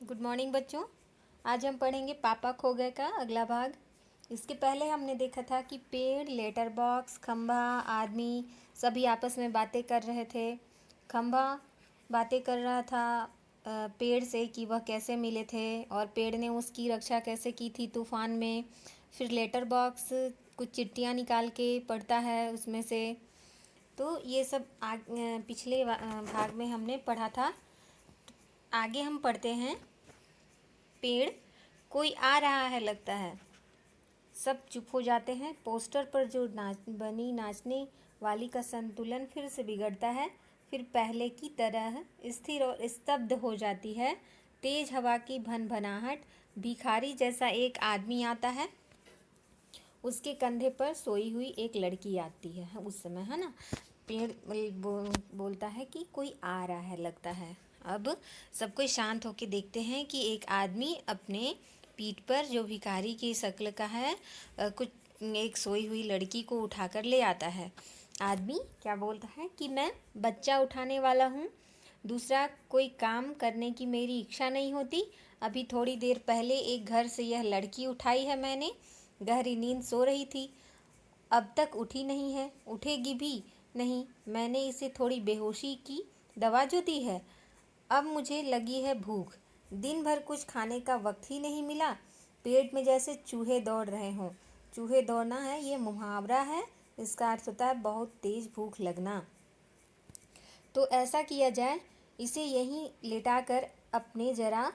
Good morning बच्चों। आज हम पढ़ेंगे पापा खो गए का अगला भाग। इसके पहले हमने देखा था कि पेड़, लेटर बॉक्स, खंभा, आदमी सभी आपस में बातें कर रहे थे। खंभा बातें कर रहा था पेड़ से कि वह कैसे मिले थे और पेड़ ने उसकी रक्षा कैसे की थी तूफान में। फिर लेटर बॉक्स कुछ चिट्ठियाँ निकाल के पढ़ता है उसमें से। तो ये सब पिछले भाग में हमने पढ़ा था। आगे हम पढ़ते हैं। पेड़, कोई आ रहा है लगता है। सब चुप हो जाते हैं। पोस्टर पर जो नाचने वाली का संतुलन फिर से बिगड़ता है। फिर पहले की तरह स्थिर और स्तब्ध हो जाती है। तेज हवा की भनभनाहट। भिखारी जैसा एक आदमी आता है। उसके कंधे पर सोई हुई एक लड़की आती है उस समय, है ना। पेड़ बोलता है कि कोई आ रहा है लगता है। अब सब कोई शांत होकर देखते हैं कि एक आदमी अपने पीठ पर, जो भिखारी की शक्ल का है, कुछ एक सोई हुई लड़की को उठाकर ले आता है। आदमी क्या बोलता है कि मैं बच्चा उठाने वाला हूँ। दूसरा कोई काम करने की मेरी इच्छा नहीं होती। अभी थोड़ी देर पहले एक घर से यह लड़की उठाई है मैंने। गहरी नींद सो रही थी, अब तक उठी नहीं है, उठेगी भी नहीं। मैंने इसे थोड़ी बेहोशी की दवा जो दी है। अब मुझे लगी है भूख। दिन भर कुछ खाने का वक्त ही नहीं मिला। पेट में जैसे चूहे दौड़ रहे हों। चूहे दौड़ना है, ये मुहावरा है। इसका अर्थ होता है बहुत तेज भूख लगना। तो ऐसा किया जाए, इसे यहीं लेटाकर अपने ज़रा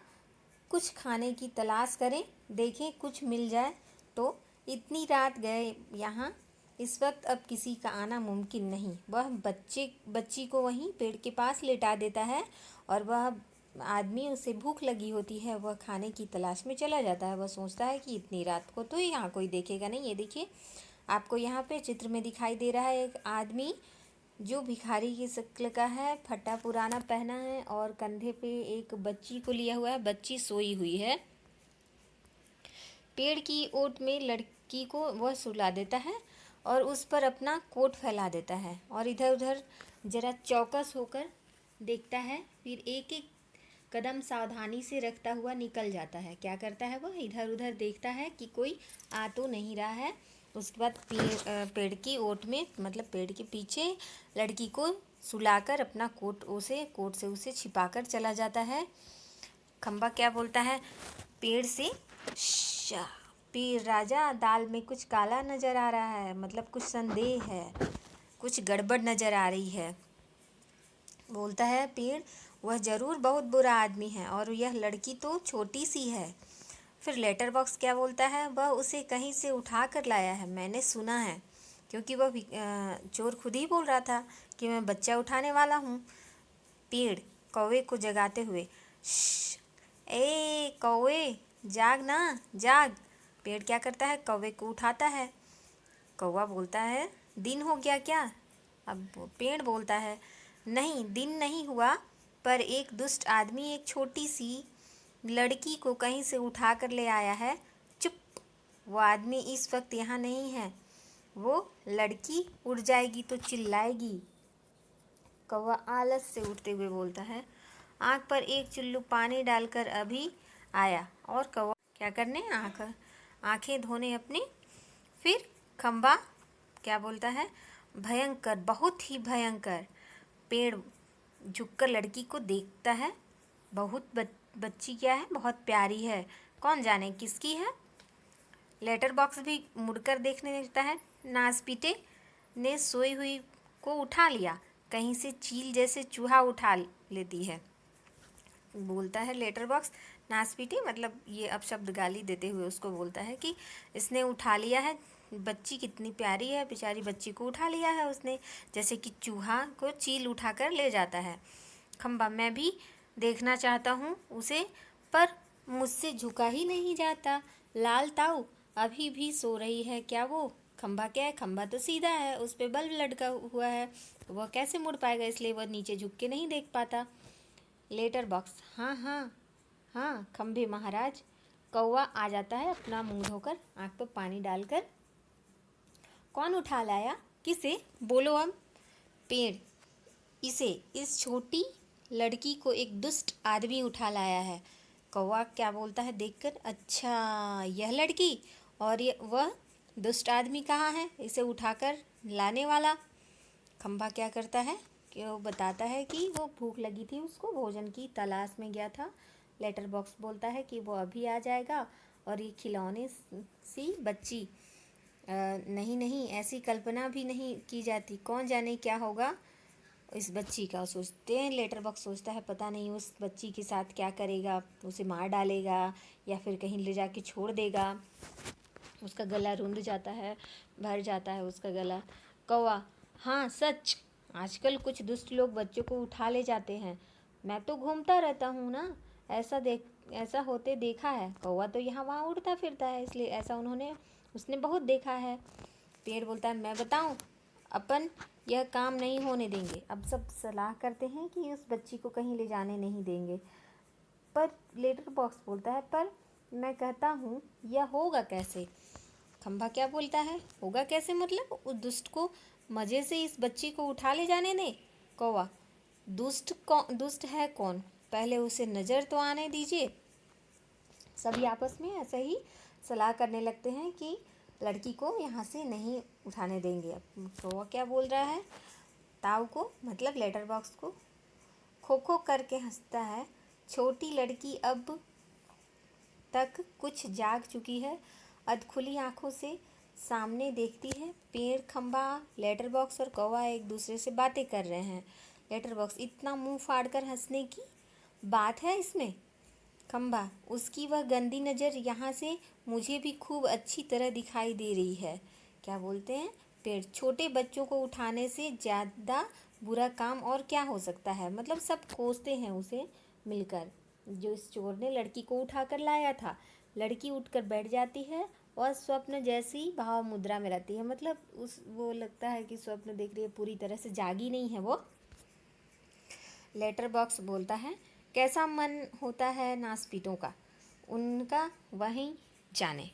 कुछ खाने की तलाश करें, देखें कुछ मिल जाए तो। इतनी रात गए यहाँ, इस वक्त अब किसी का आना मुमकिन नहीं। वह बच्ची को वहीं पेड़ के पास लेटा देता है और वह आदमी, उसे भूख लगी होती है, वह खाने की तलाश में चला जाता है। वह सोचता है कि इतनी रात को तो यहाँ कोई देखेगा नहीं। ये देखिए, आपको यहाँ पे चित्र में दिखाई दे रहा है एक आदमी जो भिखारी की शक्ल का है, फटा पुराना पहना है और कंधे पे एक बच्ची को लिया हुआ है। बच्ची सोई हुई है। पेड़ की ओट में लड़की को वह सुला देता है और उस पर अपना कोट फैला देता है और इधर उधर जरा चौकस होकर देखता है। फिर एक एक कदम सावधानी से रखता हुआ निकल जाता है। क्या करता है वह? इधर उधर देखता है कि कोई आ तो नहीं रहा है। उसके बाद पेड़ की ओट में, मतलब पेड़ के पीछे लड़की को सुलाकर अपना कोट से उसे छिपाकर चला जाता है। खंबा क्या बोलता है पेड़ से? पेड़ राजा, दाल में कुछ काला नजर आ रहा है, मतलब कुछ संदेह है, कुछ गड़बड़ नजर आ रही है। बोलता है पेड़, वह जरूर बहुत बुरा आदमी है और यह लड़की तो छोटी सी है। फिर लेटर बॉक्स क्या बोलता है? वह उसे कहीं से उठा कर लाया है, मैंने सुना है। क्योंकि वह चोर खुद ही बोल रहा था कि मैं बच्चा उठाने वाला हूँ। पेड़ कौवे को जगाते हुए, ए कौवे, जाग ना, जाग। पेड़ क्या करता है? कौवे को उठाता है। कौवा बोलता है, दिन हो गया क्या? अब पेड़ बोलता है, नहीं दिन नहीं हुआ, पर एक दुष्ट आदमी एक छोटी सी लड़की को कहीं से उठा कर ले आया है। चुप, वो आदमी इस वक्त यहाँ नहीं है। वो लड़की उड़ जाएगी तो चिल्लाएगी। कौवा आलस से उठते हुए बोलता है, आँख पर एक चुल्लू पानी डालकर अभी आया। और कौवा क्या करने? आँखें धोने अपनी। फिर खंबा क्या बोलता है? भयंकर, बहुत ही भयंकर। पेड़ झुककर लड़की को देखता है। बहुत बच्ची क्या है? बहुत प्यारी है, कौन जाने किसकी है। लेटर बॉक्स भी मुड़कर देखने लगता है। नासपीटे ने सोई हुई को उठा लिया, कहीं से चील जैसे चूहा उठा लेती है। बोलता है लेटर बॉक्स, नासपीटे मतलब ये अपशब्द गाली देते हुए उसको बोलता है कि इसने उठा लिया है, बच्ची कितनी प्यारी है, बेचारी बच्ची को उठा लिया है उसने, जैसे कि चूहा को चील उठाकर ले जाता है। खंबा, मैं भी देखना चाहता हूँ उसे, पर मुझसे झुका ही नहीं जाता। लाल ताऊ अभी भी सो रही है क्या वो? खंबा क्या है? खंबा तो सीधा है, उस पे बल्ब लटका हुआ है, वह कैसे मुड़ पाएगा, इसलिए वह नीचे झुक के नहीं देख पाता। लेटर बॉक्स, हाँ हाँ हाँ खंबे महाराज। कौवा आ जाता है अपना मुंह धोकर, आँख पर पानी डालकर। कौन उठा लाया? किसे? बोलो अब। पेड़, इसे, इस छोटी लड़की को एक दुष्ट आदमी उठा लाया है। कौवा क्या बोलता है देखकर, अच्छा यह लड़की और ये वह दुष्ट आदमी कहाँ है इसे उठाकर लाने वाला। खंबा क्या करता है कि वो बताता है कि वो भूख लगी थी, उसको भोजन की तलाश में गया था। लेटर बॉक्स बोलता है कि वो अभी आ जाएगा और ये खिलौने सी बच्ची नहीं नहीं, ऐसी कल्पना भी नहीं की जाती, कौन जाने क्या होगा इस बच्ची का। सोचते हैं, लेटर बॉक्स सोचता है पता नहीं उस बच्ची के साथ क्या करेगा, उसे मार डालेगा या फिर कहीं ले जाके छोड़ देगा। उसका गला रुंध जाता है, भर जाता है उसका गला। कौवा, हाँ सच, आजकल कुछ दुष्ट लोग बच्चों को उठा ले जाते हैं। मैं तो घूमता रहता हूँ ना, ऐसा होते देखा है। कौवा तो यहाँ वहाँ उड़ता फिरता है, इसलिए ऐसा उसने बहुत देखा है। पेड़ बोलता है मैं बताऊँ, अपन यह काम नहीं होने देंगे। अब सब सलाह करते हैं कि उस बच्ची को कहीं ले जाने नहीं देंगे। पर लेटर बॉक्स बोलता है पर मैं कहता हूँ यह होगा कैसे। खंबा क्या बोलता है, होगा कैसे मतलब, उस दुष्ट को मज़े से इस बच्ची को उठा ले जाने दे। कौवा, दुष्ट है कौन, पहले उसे नज़र तो आने दीजिए। सभी आपस में ऐसे ही सलाह करने लगते हैं कि लड़की को यहाँ से नहीं उठाने देंगे। अब कौवा क्या बोल रहा है, ताऊ को मतलब लेटर बॉक्स को खो खो करके हंसता है। छोटी लड़की अब तक कुछ जाग चुकी है, अधखुली आंखों से सामने देखती है। पेड़, खंबा, लेटर बॉक्स और कौवा एक दूसरे से बातें कर रहे हैं। लेटर बॉक्स, इतना मुंह फाड़ कर हंसने की बात है इसमें। खंबा, उसकी वह गंदी नज़र यहाँ से मुझे भी खूब अच्छी तरह दिखाई दे रही है। क्या बोलते हैं पेड़, छोटे बच्चों को उठाने से ज़्यादा बुरा काम और क्या हो सकता है। मतलब सब कोसते हैं उसे मिलकर। जो इस चोर ने लड़की को उठा कर लाया था, लड़की उठकर बैठ जाती है और स्वप्न जैसी भाव मुद्रा में रहती है। मतलब वो लगता है कि स्वप्न देख रही है, पूरी तरह से जागी नहीं है वो। लेटर बॉक्स बोलता है कैसा मन होता है नास्पितों का, उनका वही जाने,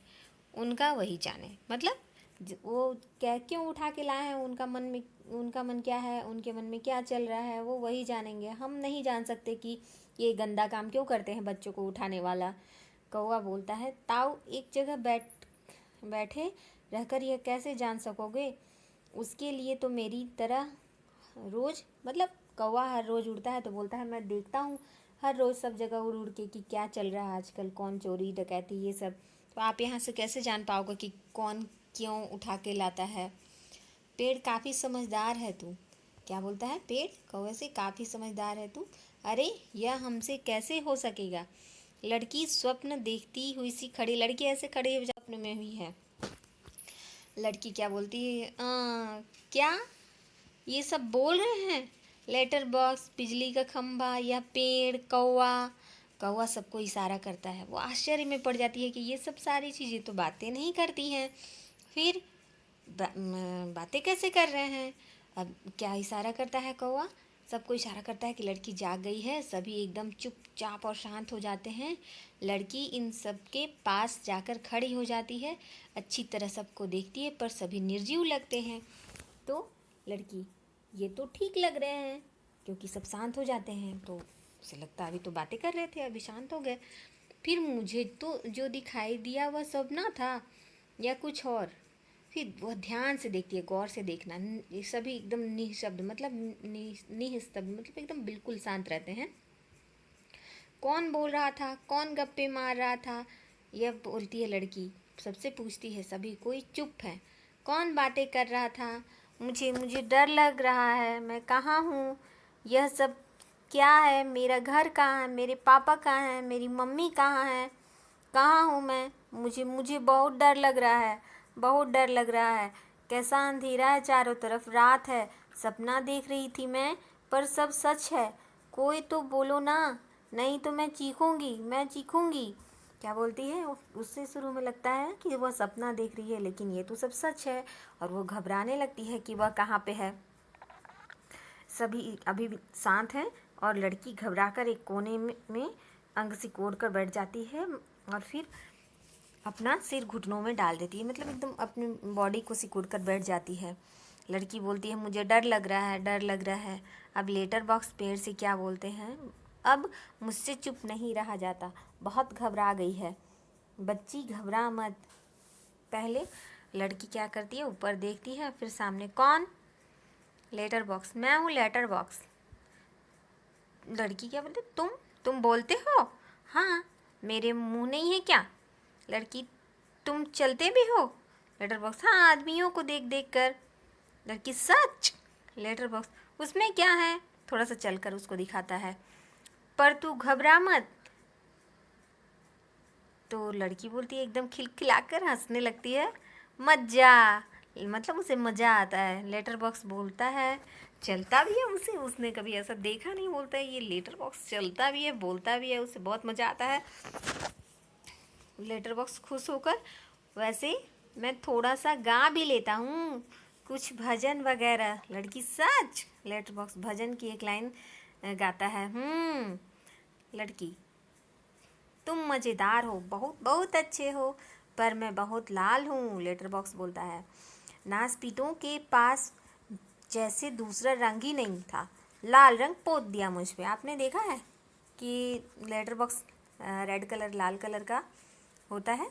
उनका वही जाने। मतलब वो क्यों उठा के लाए हैं, उनका मन क्या है, उनके मन में क्या चल रहा है, वो वही जानेंगे। हम नहीं जान सकते कि ये गंदा काम क्यों करते हैं बच्चों को उठाने वाला। कौवा बोलता है ताऊ, एक जगह बैठे रहकर यह कैसे जान सकोगे, उसके लिए तो मेरी तरह रोज़, मतलब कौवा हर रोज़ उड़ता है तो बोलता है मैं देखता हूँ हर रोज़ सब जगह उड़ उड़ के कि क्या चल रहा है आजकल, कौन चोरी डकैती ये सब। तो आप यहाँ से कैसे जान पाओगे कि कौन क्यों उठा के लाता है। पेड़, काफ़ी समझदार है तू। क्या बोलता है पेड़ कौवे से, काफ़ी समझदार है तू। अरे यह हमसे कैसे हो सकेगा। लड़की स्वप्न देखती हुई सी खड़ी, लड़की ऐसे खड़ी हुई स्वप्न में हुई है। लड़की क्या बोलती है, क्या ये सब बोल रहे हैं, लेटर बॉक्स, बिजली का खंभा या पेड़, कौवा। कौवा सबको इशारा करता है। वो आश्चर्य में पड़ जाती है कि ये सब सारी चीज़ें तो बातें नहीं करती हैं, फिर बातें कैसे कर रहे हैं। अब क्या इशारा करता है कौवा, सबको इशारा करता है कि लड़की जाग गई है। सभी एकदम चुपचाप और शांत हो जाते हैं। लड़की इन सब के पास जाकर खड़ी हो जाती है, अच्छी तरह सबको देखती है, पर सभी निर्जीव लगते हैं। तो लड़की, ये तो ठीक लग रहे हैं, क्योंकि सब शांत हो जाते हैं। तो उसे लगता अभी तो बातें कर रहे थे, अभी शांत हो गए। फिर मुझे तो जो दिखाई दिया वह सपना था या कुछ और। फिर वह ध्यान से देखती है, गौर से देखना। ये सभी एकदम निःशब्द, मतलब निस्तब्ध, मतलब एकदम बिल्कुल शांत रहते हैं। कौन बोल रहा था, कौन गप्पे मार रहा था, यह बोलती है लड़की, सबसे पूछती है। सभी कोई चुप है। कौन बातें कर रहा था, मुझे डर लग रहा है, मैं कहाँ हूँ, यह सब क्या है, मेरा घर कहाँ है, मेरे पापा कहाँ हैं, मेरी मम्मी कहाँ है, कहाँ हूँ मैं, मुझे बहुत डर लग रहा है, बहुत डर लग रहा है। कैसा अंधेरा है, चारों तरफ रात है, सपना देख रही थी मैं, पर सब सच है, कोई तो बोलो ना, नहीं तो मैं चीखूंगी। क्या बोलती है, उससे शुरू में लगता है कि वह सपना देख रही है, लेकिन ये तो सब सच है। और वो घबराने लगती है कि वह कहाँ पे है। सभी अभी भी शांत हैं और लड़की घबराकर एक कोने में अंग सिकोड़ कर बैठ जाती है और फिर अपना सिर घुटनों में डाल देती है, मतलब एकदम अपनी बॉडी को सिकोड़ कर बैठ जाती है। लड़की बोलती है मुझे डर लग रहा है, डर लग रहा है। अब लेटर बॉक्स पेड़ से क्या बोलते हैं, अब मुझसे चुप नहीं रहा जाता, बहुत घबरा गई है। बच्ची घबरा मत। पहले लड़की क्या करती है, ऊपर देखती है, फिर सामने कौन, लेटर बॉक्स, मैं हूँ लेटर बॉक्स। लड़की क्या बोलती, तुम बोलते हो? हाँ, मेरे मुंह नहीं है क्या? लड़की, तुम चलते भी हो? लेटर बॉक्स, हाँ, आदमियों को देख देख कर। लड़की, सच? लेटर बॉक्स, उसमें क्या है? थोड़ा सा चलकर उसको दिखाता है। पर तू घबरा मत। तो लड़की बोलती है, एकदम खिलखिलाकर हंसने लगती है, मज़ा, मतलब उसे मज़ा आता है। लेटर बॉक्स बोलता है, चलता भी है उसे, उसने कभी ऐसा देखा नहीं, बोलता है ये लेटर बॉक्स चलता भी है, बोलता भी है, उसे बहुत मज़ा आता है। लेटर बॉक्स खुश होकर, वैसे मैं थोड़ा सा गा भी लेता हूँ, कुछ भजन वगैरह। लड़की, सच? लेटर बॉक्स भजन की एक लाइन गाता है। लड़की, तुम मज़ेदार हो, बहुत बहुत अच्छे हो, पर मैं बहुत लाल हूँ। लेटर बॉक्स बोलता है, नासपीटों के पास जैसे दूसरा रंग ही नहीं था, लाल रंग पोत दिया मुझ पे। आपने देखा है कि लेटर बॉक्स रेड कलर, लाल कलर का होता है,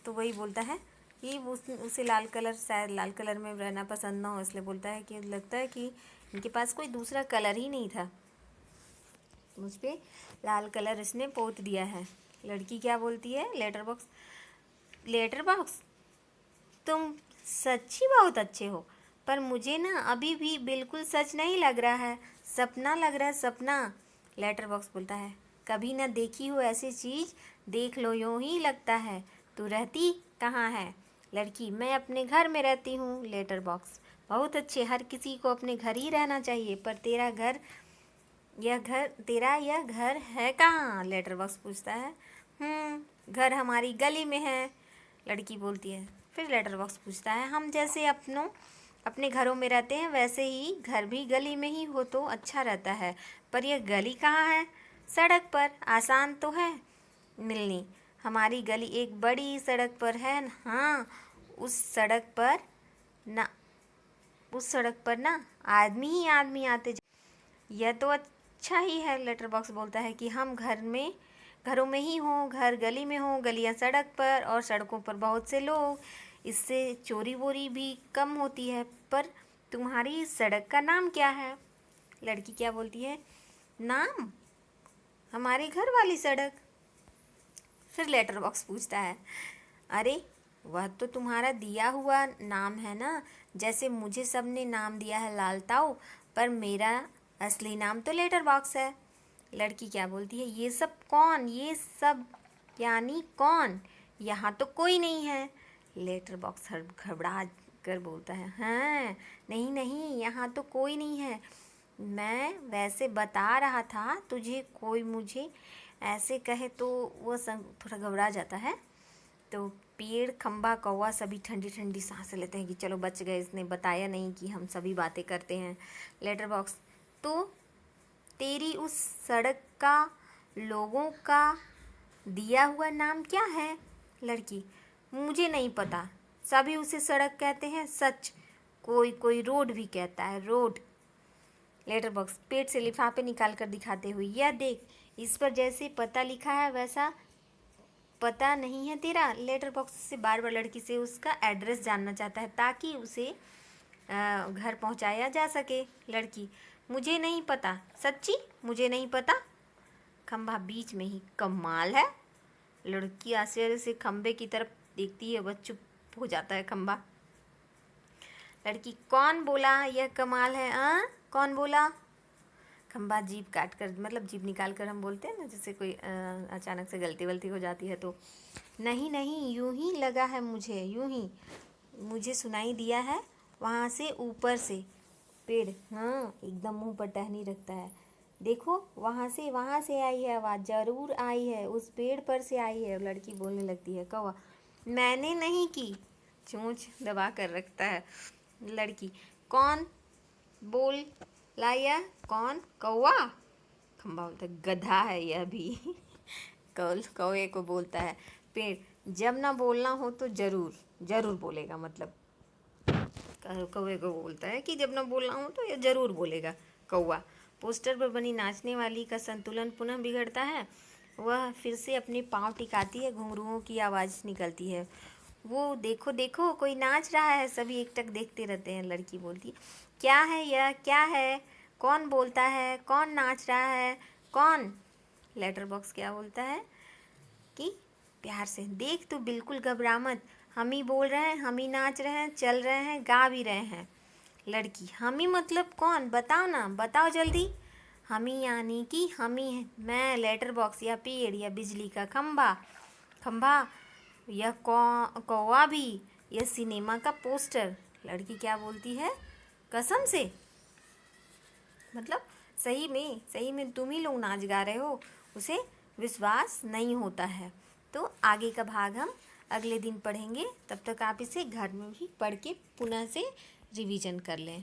तो वही बोलता है कि उसे लाल कलर, शायद लाल कलर में रहना पसंद ना हो, इसलिए बोलता है कि लगता है कि इनके पास कोई दूसरा कलर ही नहीं था, मुझ पे लाल कलर इसने पोत दिया है। लड़की क्या बोलती है, लेटर बॉक्स तुम सच्ची बहुत अच्छे हो, पर मुझे ना अभी भी बिल्कुल सच नहीं लग रहा है, सपना लग रहा है, सपना। लेटर बॉक्स बोलता है, कभी ना देखी हो ऐसी चीज़, देख लो यूँ ही लगता है। तू रहती कहाँ है? लड़की, मैं अपने घर में रहती हूँ। लेटर बॉक्स, बहुत अच्छे, हर किसी को अपने घर ही रहना चाहिए, पर तेरा यह घर है कहाँ? लेटर बॉक्स पूछता है। घर हमारी गली में है। लड़की बोलती है। फिर लेटर बॉक्स पूछता है, हम जैसे अपने घरों में रहते हैं, वैसे ही घर भी गली में ही हो तो अच्छा रहता है, पर यह गली कहाँ है? सड़क पर, आसान तो है मिलनी। हमारी गली एक बड़ी सड़क पर है। हाँ, उस सड़क पर ना आदमी ही आदमी आते। यह तो अच्छा ही है। लेटर बॉक्स बोलता है कि हम घरों में ही हों, घर गली में हों, गलियां सड़क पर, और सड़कों पर बहुत से लोग, इससे चोरी वोरी भी कम होती है। पर तुम्हारी सड़क का नाम क्या है? लड़की क्या बोलती है, नाम? हमारे घर वाली सड़क। फिर लेटर बॉक्स पूछता है, अरे वह तो तुम्हारा दिया हुआ नाम है ना, जैसे मुझे सबने नाम दिया है लालताऊ, पर मेरा असली नाम तो लेटर बॉक्स है। लड़की क्या बोलती है, ये सब यानी कौन? यहाँ तो कोई नहीं है। लेटर बॉक्स घबरा कर बोलता है, हाँ, नहीं नहीं, यहाँ तो कोई नहीं है, मैं वैसे बता रहा था तुझे, कोई मुझे ऐसे कहे तो वो थोड़ा घबरा जाता है। तो पेड़, खंबा, कौवा सभी ठंडी ठंडी सांसें लेते हैं कि चलो बच गए, इसने बताया नहीं कि हम सभी बातें करते हैं। लेटर बॉक्स, तो तेरी उस सड़क का लोगों का दिया हुआ नाम क्या है? लड़की, मुझे नहीं पता, सभी उसे सड़क कहते हैं। सच? कोई कोई रोड भी कहता है, रोड। लेटर बॉक्स पेट से लिफाफे निकाल कर दिखाते हुए, यह देख, इस पर जैसे पता लिखा है वैसा पता नहीं है तेरा। लेटर बॉक्स से बार बार लड़की से उसका एड्रेस जानना चाहता है, ताकि उसे घर पहुंचाया जा सके। लड़की, मुझे नहीं पता, सच्ची मुझे नहीं पता। खंभा बीच में ही, कमाल है। लड़की आश्चर्य से खंभे की तरफ देखती है, वह चुप हो जाता है खंभा। लड़की, कौन बोला यह कमाल है? कौन बोला? खंभा जीभ काट कर, मतलब जीभ निकाल कर हम बोलते हैं ना, जैसे कोई अचानक से गलती वलती हो जाती है तो। नहीं नहीं, यूं ही लगा है मुझे, यूं ही मुझे सुनाई दिया है, वहाँ से ऊपर से। पेड़, हाँ, एकदम मुंह पर टहनी रखता है। देखो, वहाँ से आई है आवाज़, ज़रूर आई है, उस पेड़ पर से आई है। लड़की बोलने लगती है, कौवा, मैंने नहीं की। चोंच दबा कर रखता है। लड़की, कौन बोल लाया? कौन? कौवा। खंबा बोलता है, गधा है यह भी। कौवे को बोलता है पेड़, जब ना बोलना हो तो जरूर बोलेगा, मतलब कौवे को बोलता है कि जब ना बोलना हो तो ये जरूर बोलेगा कौवा। पोस्टर पर बनी नाचने वाली का संतुलन पुनः बिगड़ता है। वह फिर से अपने पाँव टिकाती है, घुंघरुओं की आवाज़ निकलती है। वो देखो देखो कोई नाच रहा है, सभी एकटक देखते रहते हैं। लड़की बोलती, क्या है यह, क्या है, कौन बोलता है, कौन नाच रहा है, कौन? लेटर बॉक्स क्या बोलता है कि प्यार से, देख तू बिल्कुल घबरा मत, हम ही बोल रहे हैं, हम ही नाच रहे हैं, चल रहे हैं, गा भी रहे हैं। लड़की, हम ही मतलब कौन, बताओ ना, बताओ जल्दी। हम ही यानी कि हम ही, मैं, लेटर बॉक्स या पेड़ या बिजली का खंभा या कौवा भी, यह सिनेमा का पोस्टर। लड़की क्या बोलती है, कसम से, मतलब सही में तुम ही लोग नाच गा रहे हो, उसे विश्वास नहीं होता है। तो आगे का भाग हम अगले दिन पढ़ेंगे, तब तक आप इसे घर में भी पढ़ के पुनः से रिवीजन कर लें।